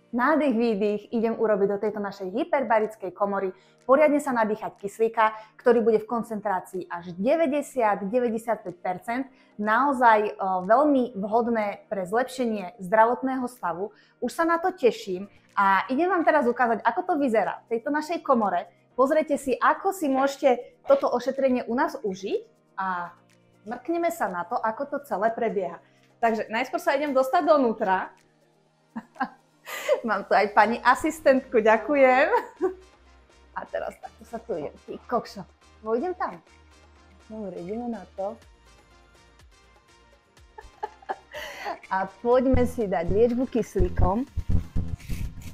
Nádych, výdych, idem urobiť do tejto našej hyperbarickej komory, poriadne sa nadýchať kyslíka, ktorý bude v koncentrácii až 90-95%, naozaj veľmi vhodné pre zlepšenie zdravotného stavu. Už sa na to teším a idem vám teraz ukázať, ako to vyzerá v tejto našej komore. Pozrite si, ako si môžete toto ošetrenie u nás užiť a mrkneme sa na to, ako to celé prebieha. Takže najskôr sa idem dostať donútra. Mám tu aj pani asistentku, ďakujem. A teraz takto sa tu idem. Ty kokšo, vojdem tam. Dobre, ideme na to. A poďme si dať liečbu kyslíkom.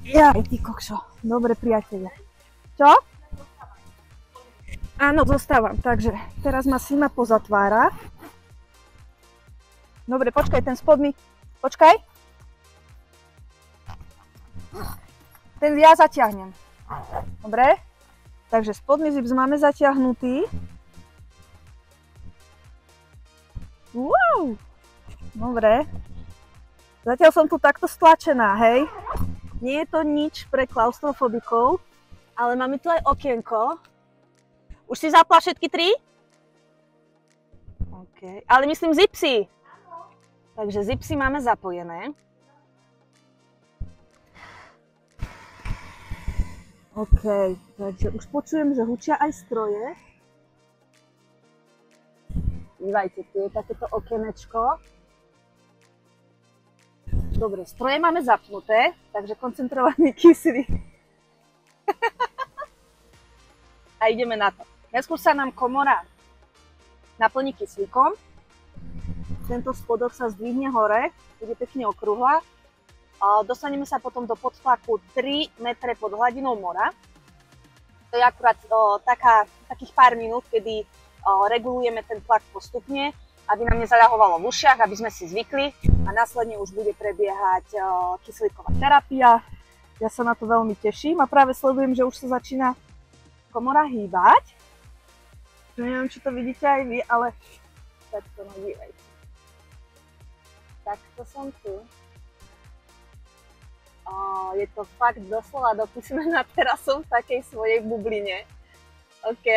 Jaj, ty kokšo. Dobre, priateľe. Čo? Áno, zostávam. Takže teraz ma Sima pozatvára. Dobre, počkaj, ten spodný. Počkaj. Ten ja zatiahnem. Dobre? Takže spodný zips máme zatiahnutý. Wow! Dobre. Zatiaľ som tu takto stlačená, hej? Nie je to nič pre klaustrofobikov, ale máme tu aj okienko. Už si zapla všetky 3? OK. Ale myslím zipsy. Takže zipsy máme zapojené. OK, takže už počujem, že hučia aj stroje. Dívajte, tu je takéto okienečko. Dobre, stroje máme zapnuté, takže koncentrovaný kyslík. A ideme na to. Neskôr sa nám komora naplní kyslíkom. Tento spodok sa zdvihne hore, bude pekne okrúhla. Dostaneme sa potom do podtlaku 3 metre pod hladinou mora. To je akurát takých pár minút, kedy regulujeme ten tlak postupne, aby nám nezaľahovalo v ušiach, aby sme si zvykli a následne už bude prebiehať kyslíková terapia. Ja sa na to veľmi teším a práve sledujem, že už sa začína komora hýbať. Neviem, či to vidíte aj vy, ale takto nadívajte. Takto som tu. Je to fakt doslova do písmena, teraz som v takej svojej bubline. OK.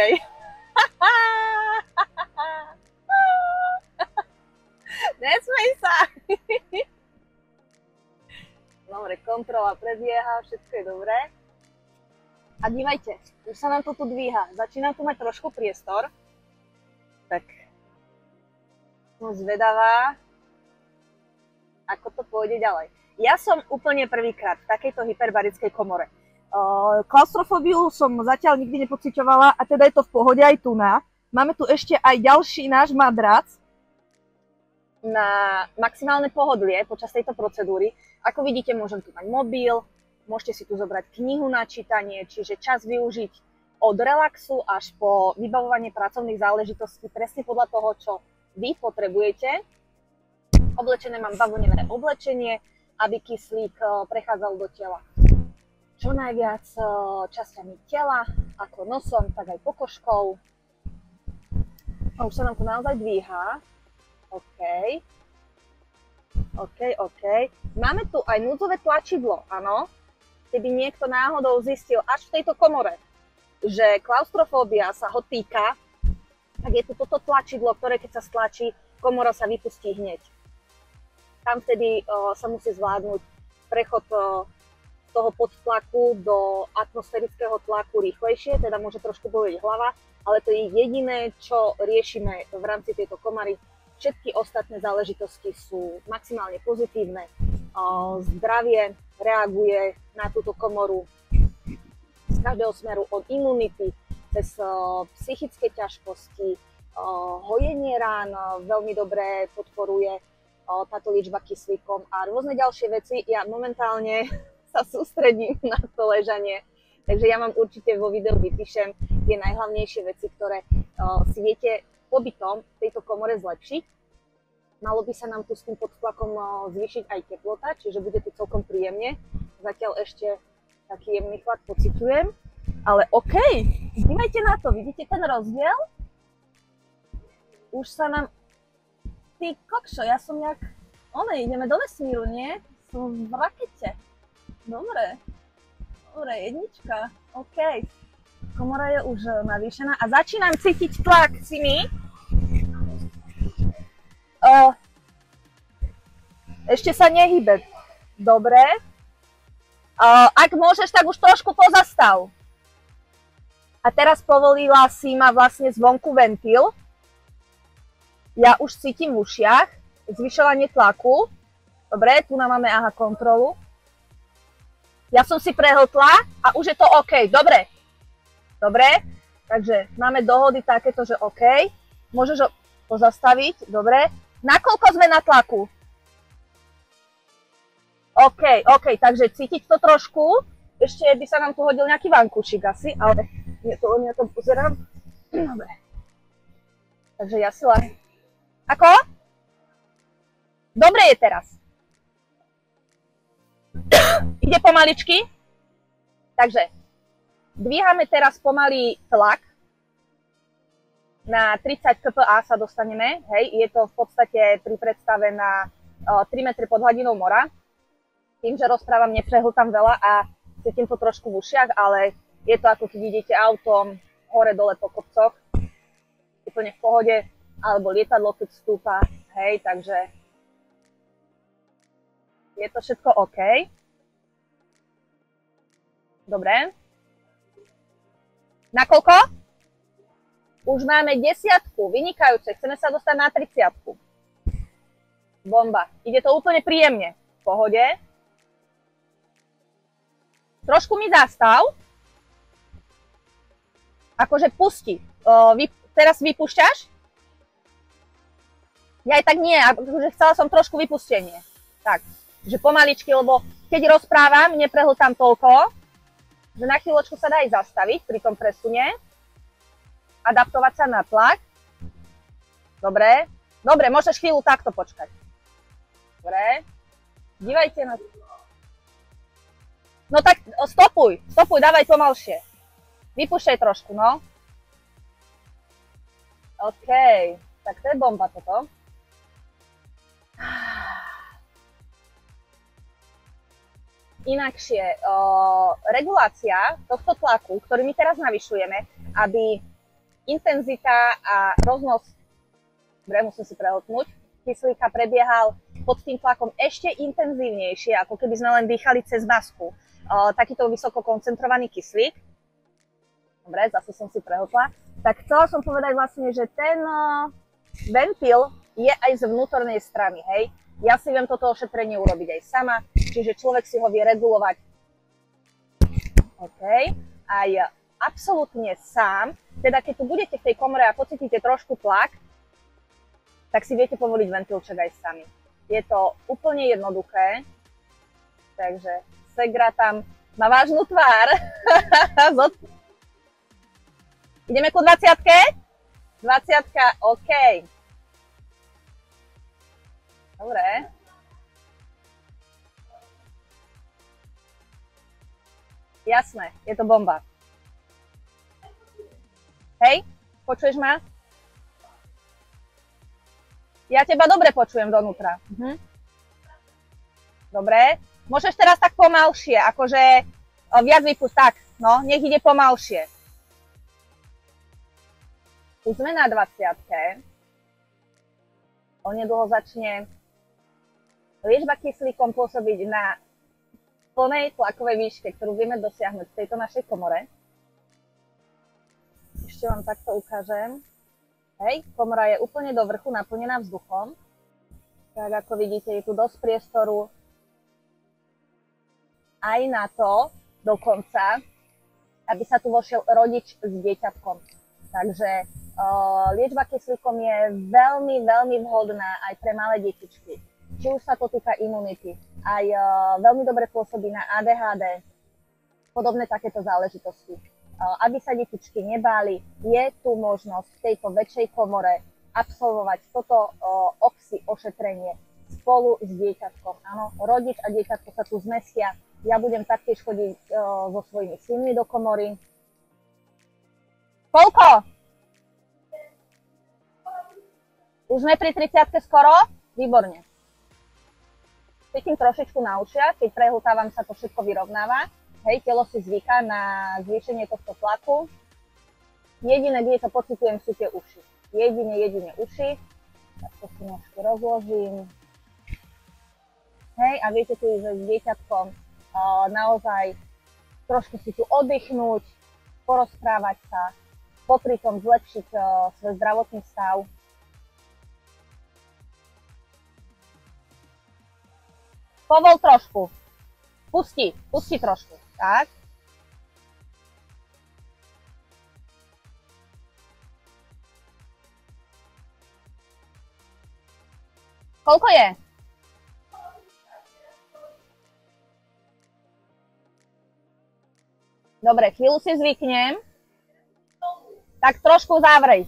Nesmej sa. Dobre, kontrola prebieha, všetko je dobré. A dívajte, už sa nám to tu dvíha. Začínam tu mať trošku priestor. Tak som zvedavá, ako to pôjde ďalej. Ja som úplne prvýkrát v takejto hyperbarickej komore. Klaustrofóbiu som zatiaľ nikdy nepociťovala a teda je to v pohode aj tu na. Máme tu ešte aj ďalší náš madrac na maximálne pohodlie počas tejto procedúry. Ako vidíte, môžem tu mať mobil, môžete si tu zobrať knihu na čítanie, čiže čas využiť od relaxu až po vybavovanie pracovných záležitostí presne podľa toho, čo vy potrebujete. Oblečené mám bavlnené oblečenie, aby kyslík prechádzal do tela čo najviac časťami tela, ako nosom, tak aj pokožkou. Už sa nám to naozaj dvíha. OK. Máme tu aj núdzové tlačidlo, áno. Keby niekto náhodou zistil až v tejto komore, že klaustrofóbia sa ho týka, tak je tu toto tlačidlo, ktoré keď sa stlačí, komora sa vypustí hneď. Tam vtedy sa musí zvládnuť prechod toho podtlaku do atmosférického tlaku rýchlejšie, teda môže trošku bolieť hlava, ale to je jediné, čo riešime v rámci tejto komory. Všetky ostatné záležitosti sú maximálne pozitívne. Zdravie reaguje na túto komoru z každého smeru, od imunity cez psychické ťažkosti, hojenie rán veľmi dobre podporuje táto liečba kyslíkom a rôzne ďalšie veci. Ja momentálne sa sústredím na to ležanie, takže ja vám určite vo videu vypíšem tie najhlavnejšie veci, ktoré si viete pobytom v tejto komore zlepšiť. Malo by sa nám tu s tým podtlakom zvýšiť aj teplota, čiže bude tu celkom príjemne. Zatiaľ ešte taký jemný chlad pociťujem, ale OK, dívajte na to, vidíte ten rozdiel? Už sa nám... Ty kokšo, ja som ideme do vesmíru, nie? Som v rakete. Dobre. Dobre, jednička. OK. Komora je už navýšená a začínam cítiť tlak. Si mi? Ešte sa nehybe. Dobre. Ak môžeš, tak už trošku pozastav. A teraz povolila si ma vlastne zvonku ventil. Ja už cítim v ušiach zvyšovanie tlaku. Dobre, tu nám máme kontrolu. Ja som si prehltla a už je to OK. Dobre. Dobre. Takže máme dohody takéto, že OK. Môžeš ho pozastaviť. Dobre. Nakoľko sme na tlaku? OK. Takže cítiť to trošku. Ešte by sa nám tu hodil nejaký vankúšik asi, ale ja to pozerám. Dobre. Takže ja si len... Ako? Dobre je teraz. Ide pomaličky. Takže dvíhame teraz pomaly tlak. Na 30 kPa sa dostaneme. Hej, je to v podstate pri predstave na 3 metry pod hladinou mora. Tým, že rozprávam, neprehltám veľa a cítim to trošku v ušiach, ale je to ako keď idete autom hore-dole po kopcoch. Úplne v pohode. Alebo lietadlo, keď stúpa. Hej, takže je to všetko OK. Dobre. Nakoľko? Už máme 10. Vynikajúce. Chceme sa dostať na 30. Bomba. Ide to úplne príjemne. V pohode. Trošku mi zastav. Akože pusti. Teraz vypúšťaš? Ja aj tak nie, akože chcela som trošku vypustenie. Tak, že pomaličky, lebo keď rozprávam, neprehltám toľko, že na chvíľočku sa dá aj zastaviť pri tom presune. Adaptovať sa na tlak. Dobre. Dobre, môžeš chvíľu takto počkať. Dobre. Dívajte na... No tak stopuj, dávaj pomalšie. Vypúšťaj trošku, no. OK, tak to je bomba toto. Inakšie, regulácia tohto tlaku, ktorý my teraz navyšujeme, aby intenzita a roznos, dobre, musím si prehltnúť, kyslíka prebiehal pod tým tlakom ešte intenzívnejšie, ako keby sme len dýchali cez masku. Takýto vysoko koncentrovaný kyslík. Dobre, zase som si prehltla. Tak chcela som povedať vlastne, že ten ventil je aj z vnútornej strany, hej. Ja si viem toto ošetrenie urobiť aj sama, čiže človek si ho vie regulovať. OK. Aj absolútne sám, teda keď tu budete v tej komore a pocítite trošku tlak, tak si viete povoliť ventilček aj sami. Je to úplne jednoduché, takže Segra tam má vážnu tvár. Ideme ku 20-ke? 20-ka, OK. Dobre. Jasné, je to bomba. Hej, počuješ ma? Ja teba dobre počujem donútra. Dobre. Môžeš teraz tak pomalšie, akože viac vypust, tak, no, nech ide pomalšie. Už sme na 20-ke. Onedlho začne liečba kyslíkom pôsobiť na plnej tlakovej výške, ktorú vieme dosiahnuť v tejto našej komore. Ešte vám takto ukážem. Hej, komora je úplne do vrchu naplnená vzduchom. Tak ako vidíte, je tu dosť priestoru aj na to, dokonca, aby sa tu vošiel rodič s dieťatkom. Takže liečba kyslíkom je veľmi, veľmi vhodná aj pre malé detičky. Či už sa to týka imunity, aj veľmi dobre pôsobí na ADHD, podobné takéto záležitosti. Aby sa detičky nebáli, je tu možnosť v tejto väčšej komore absolvovať toto oxy ošetrenie spolu s dieťatkom. Áno, rodič a dieťatko sa tu zmestia. Ja budem taktiež chodiť so svojimi synmi do komory. Koľko? Už sme pri 30-ke skoro? Výborne. cítim trošičku na ušiach, keď prehltávam sa to všetko vyrovnáva. Hej, telo si zvyká na zvýšenie tohto tlaku. Jediné, kde to pocitujem, sú tie uši. Jedine uši. Tak to si nožky rozložím. Hej, a viete tu, že s dieťatkom naozaj trošku si tu oddychnúť, porozprávať sa, popri tom zlepšiť svoj zdravotný stav. Povol trošku. Pusti trošku. Tak. Koľko je? Dobre, chvíľu si zvyknem. Tak trošku zavri.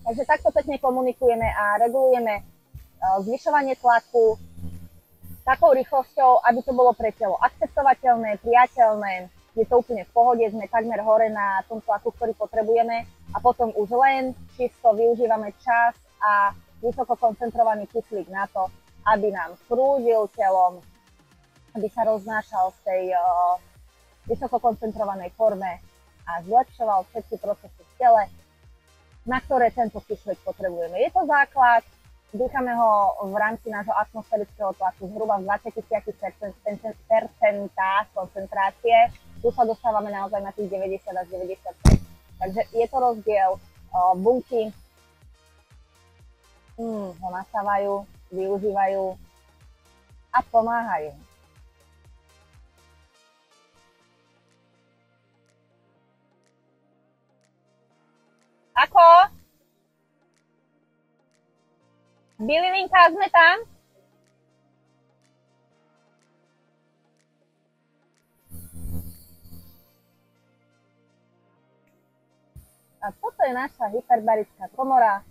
Takže takto pekne komunikujeme a regulujeme zvyšovanie tlaku takou rýchlosťou, aby to bolo pre telo akceptovateľné, priateľné, je to úplne v pohode, sme takmer hore na tom tlaku, ktorý potrebujeme a potom už len čisto využívame čas a vysoko koncentrovaný kyslík na to, aby nám prúdil telom, aby sa roznášal v tej vysoko koncentrovanej forme a zlepšoval všetky procesy v tele, na ktoré tento kyslík potrebujeme. Je to základ, dýchame ho v rámci nášho atmosférického tlaku zhruba v 25% koncentrácie. Tu sa dostávame naozaj na tých 90 až 95. Takže je to rozdiel. Bunky ho nasávajú, využívajú a pomáhajú. Ako? Bylininka, sme tam? A toto je naša hyperbarická komora,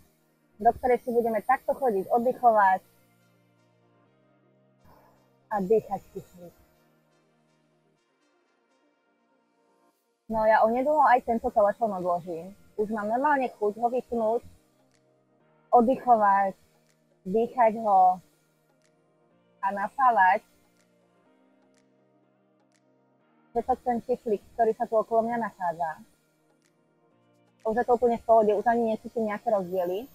do ktorej si budeme takto chodiť, oddychovať a dýchať kyslík. No ja onedlho aj tento telefón odložím. Už mám normálne chuť ho vypnúť, oddychovať, dýchať ho a nasávať. Všetok ten kyslík, ktorý sa tu okolo mňa nachádza. Už je to úplne v pohode, už ani necítim nejaké rozdiely.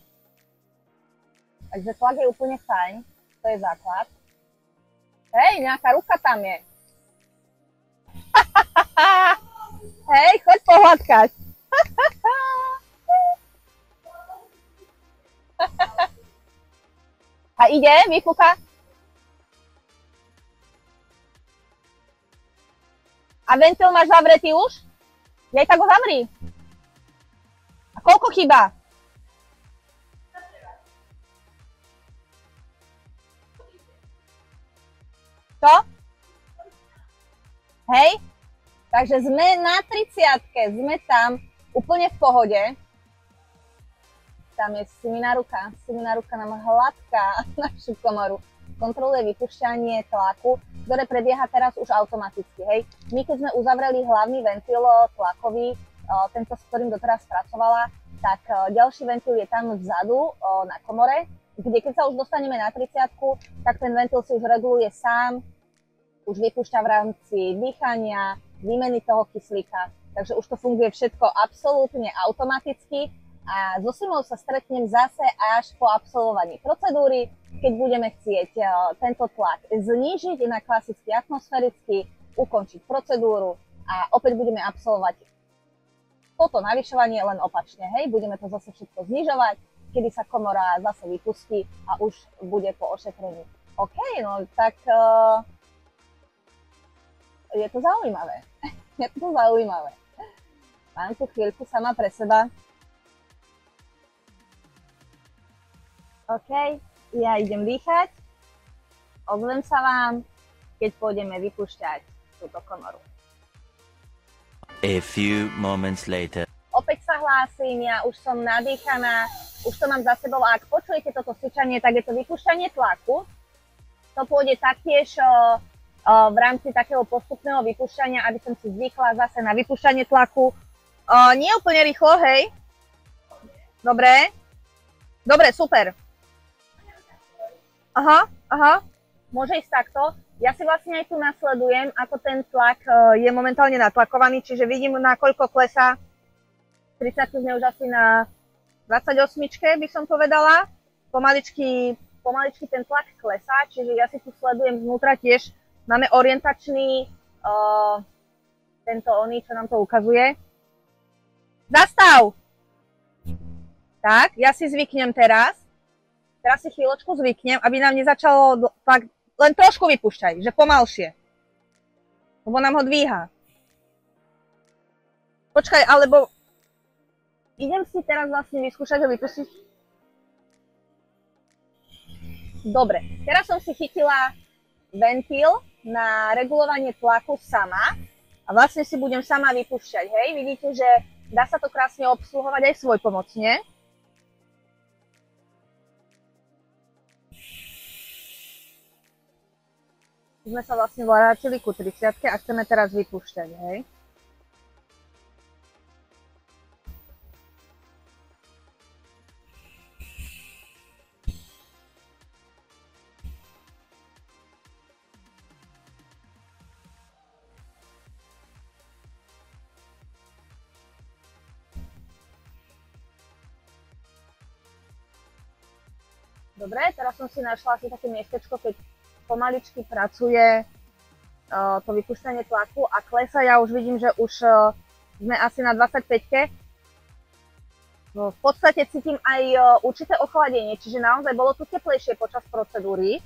Takže tlak je úplne fajn, to je základ. Hej, nejaká ruka tam je. Hej, choď pohľadkať. A ide, vyfúka. A ventil máš zavretý už? Jej, tak ho zavri. A koľko chýba? Čo? Hej? Takže sme na 30-ke, sme tam úplne v pohode. Tam je Simina ruka nám hladká našu komoru. Kontroluje vypušťanie tlaku, ktoré prebieha teraz už automaticky. Hej. My keď sme uzavreli hlavný ventil tlakový, tento, s ktorým doteraz pracovala, tak ďalší ventil je tam vzadu na komore, kde keď sa už dostaneme na 30-ku, tak ten ventil si už reguluje sám, už vypúšťa v rámci dýchania, výmeny toho kyslíka. Takže už to funguje všetko absolútne automaticky a so Simou sa stretnem zase až po absolvovaní procedúry, keď budeme chcieť tento tlak znížiť na klasicky atmosféricky, ukončiť procedúru a opäť budeme absolvovať toto navyšovanie len opačne. Hej, budeme to zase všetko znižovať, kedy sa komora zase vypustí a už bude po ošetrení. OK, no tak je to zaujímavé. Je to zaujímavé. Mám tu chvíľku sama pre seba. OK, ja idem dýchať. Ozvem sa vám, keď pôjdeme vypúšťať túto komoru. A few moments later. Opäť sa hlásim, ja už som nadýchaná, už to mám za sebou a ak počujete toto syčanie, tak je to vypúšťanie tlaku. To pôjde taktiež v rámci takého postupného vypúšťania, aby som si zvykla zase na vypúšťanie tlaku. Nie úplne rýchlo, hej? Dobre. Dobre, super. Aha. Môže ísť takto. Ja si vlastne aj tu nasledujem, ako ten tlak je momentálne natlakovaný, čiže vidím, na koľko klesá. 30 sme už asi na 28, by som povedala. Pomaličky ten tlak klesá, čiže ja si tu sledujem znútra tiež. Máme orientačný, tento oný, čo nám to ukazuje. Zastav! Tak, ja si zvyknem teraz. Teraz si chvíľočku zvyknem, aby nám nezačalo tak, len trošku vypúšťaj, že pomalšie. Lebo nám ho dvíha. Počkaj, alebo idem si teraz vlastne vyskúšať ho vypustiť. Dobre, teraz som si chytila ventil na regulovanie tlaku sama a vlastne si budem sama vypúšťať, hej. Vidíte, že dá sa to krásne obsluhovať aj svojpomocne. Sme sa vlastne vrátili ku 30 a chceme teraz vypúšťať, hej. Dobre, teraz som si našla asi také miestečko, keď pomaličky pracuje to vypúšťanie tlaku a klesa. Ja už vidím, že už sme asi na 25-ke. V podstate cítim aj určité ochladenie, čiže naozaj bolo tu teplejšie počas procedúry.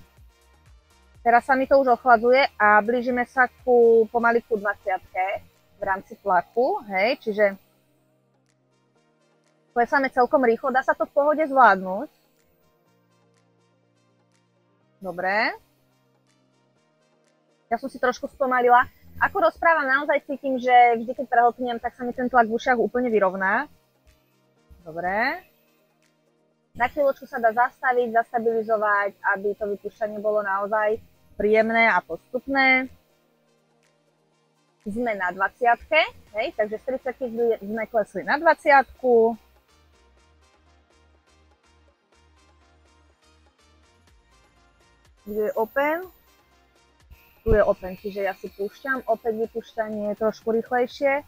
Teraz sa mi to už ochladzuje a blížime sa pomaly ku 20-ke v rámci tlaku, hej, čiže klesáme celkom rýchlo, dá sa to v pohode zvládnuť. Dobre. Ja som si trošku spomalila. Ako rozprávam, naozaj cítim, že vždy, keď prehltnem, tak sa mi ten tlak v ušiach úplne vyrovná. Dobre. Na chvíľočku sa dá zastaviť, zastabilizovať, aby to vypúšťanie bolo naozaj príjemné a postupné. Sme na 20-ke, hej, takže z 30 sme klesli na 20-ku. Kde je open? Tu je open, čiže ja si púšťam. Opäť vypúšťanie je trošku rýchlejšie.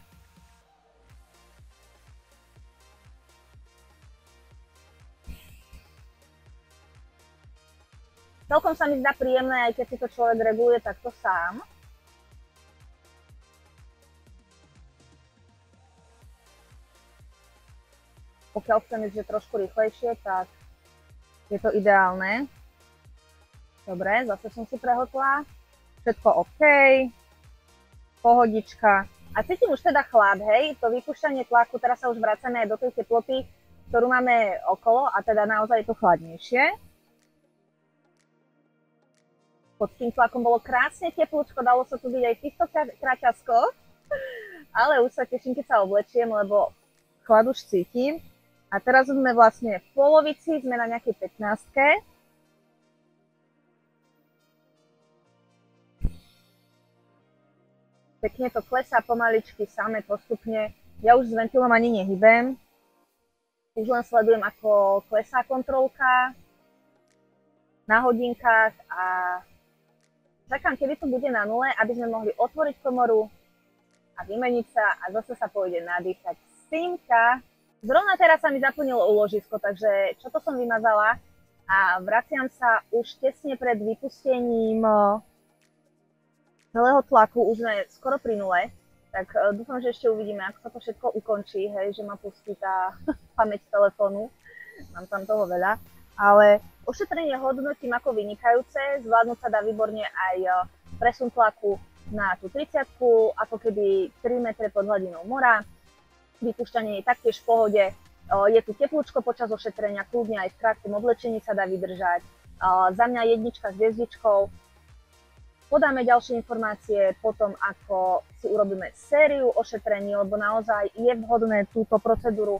Celkom sa mi zdá príjemné, aj keď si to človek reguluje takto sám. Pokiaľ chcem ísť trošku rýchlejšie, tak je to ideálne. Dobre, zase som si prehltla. Všetko OK. Pohodička. A cítim už teda chlad, hej. To vypúšťanie tlaku, teraz sa už vracame aj do tej teploty, ktorú máme okolo a teda naozaj je to chladnejšie. Pod tým tlakom bolo krásne teplúčko, dalo sa tu byť aj v týchto kraťaskoch. Ale už sa teším, keď sa oblečiem, lebo chlad už cítim. A teraz sme vlastne v polovici, sme na nejakej 15-ke. Pekne to klesá pomaličky, samé postupne. Ja už s ventilom ani nehybem. Už len sledujem, ako klesá kontrolka na hodinkách a čakám, kedy to bude na nule, aby sme mohli otvoriť komoru a vymeniť sa a zase sa pôjde nadýchať. Synka. Zrovna teraz sa mi zaplnilo úložisko, takže čo to som vymazala a vraciam sa už tesne pred vypustením celého tlaku, už sme skoro pri nule, tak dúfam, že ešte uvidíme, ako sa to všetko ukončí, hej, že ma pustí tá pamäť telefónu, mám tam toho veľa, ale ošetrenie hodnotím ako vynikajúce, zvládnuť sa dá výborne aj presun tlaku na tú 30-ku, ako keby 3 metre pod hladinou mora, vypúšťanie je taktiež v pohode, je tu teplúčko počas ošetrenia, kľudne aj v krátkom oblečení sa dá vydržať, za mňa 1 s hviezdičkou. Podáme ďalšie informácie potom, ako si urobíme sériu ošetrení, lebo naozaj je vhodné túto procedúru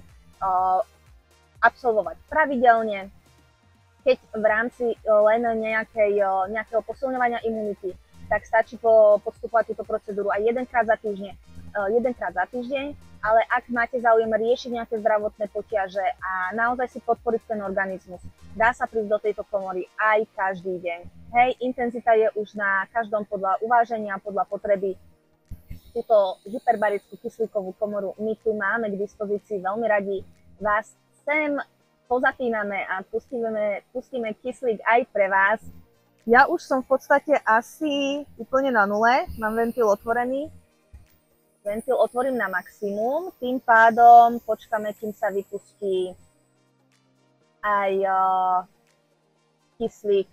absolvovať pravidelne. keď v rámci len nejakého posilňovania imunity, tak stačí podstupovať túto procedúru aj jedenkrát za týždeň, ale ak máte záujem riešiť nejaké zdravotné potiaže a naozaj si podporiť ten organizmus, dá sa prísť do tejto komory aj každý deň. Hej, intenzita je už na každom podľa uváženia, podľa potreby. Túto hyperbarickú kyslíkovú komoru my tu máme k dispozícii, veľmi radi vás sem pozapíname a pustíme kyslík aj pre vás. Ja už som v podstate asi úplne na nule, mám ventil otvorený. Ventil otvorím na maximum, tým pádom počkáme, kým sa vypustí aj kyslík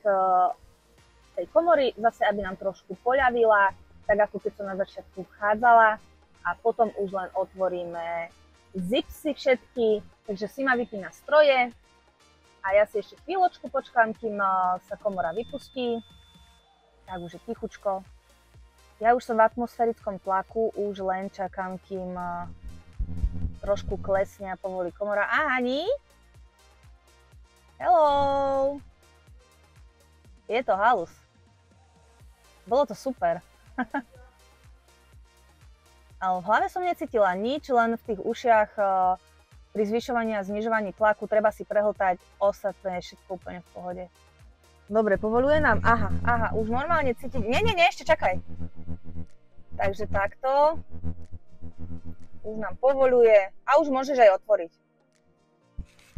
tej komory, zase aby nám trošku poľavila, tak ako keď som na začiatku vchádzala, a potom už len otvoríme zipsy všetky, takže si ma vypína stroje a ja si ešte chvíľočku počkám, kým sa komora vypustí. Tak už je tichučko. Ja už som v atmosférickom tlaku, už len čakám, kým trošku klesne a povolí komora. A Hani? Hello! Je to halus. Bolo to super. Ale v hlave som necítila nič, len v tých ušiach pri zvyšovaní a znižovaní tlaku treba si prehltať, ostatné je všetko úplne v pohode. Dobre, povoluje nám. Aha, už normálne cítim. Nie, ešte čakaj. Takže takto. Už nám povoluje a už môžeš aj otvoriť.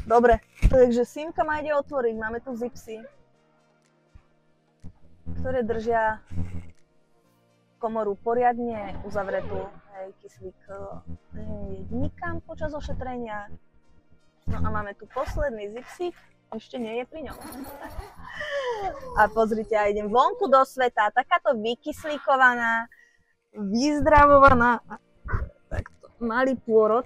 Dobre, takže Simka ma ide otvoriť. Máme tu zipsy, ktoré držia komoru poriadne uzavretú. Hej, kyslík nejde nikam počas ošetrenia. No a máme tu posledný zipsík. Ešte nie je pri ňom. A pozrite, ja idem vonku do sveta, takáto vykyslíkovaná, vyzdravovaná. Takto, malý pôrod.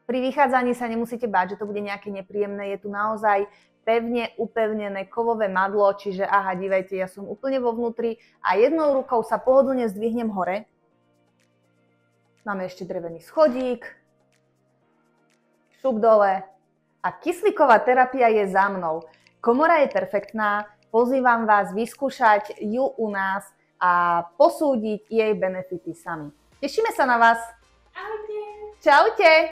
Pri vychádzaní sa nemusíte báť, že to bude nejaké nepríjemné. Je tu naozaj pevne upevnené kovové madlo, čiže dívajte, ja som úplne vo vnútri a jednou rukou sa pohodlne zdvihnem hore. Máme ešte drevený schodík. Šup dole. A kyslíková terapia je za mnou. Komora je perfektná, pozývam vás vyskúšať ju u nás a posúdiť jej benefity sami. Tešíme sa na vás. Ahojte. Čaute.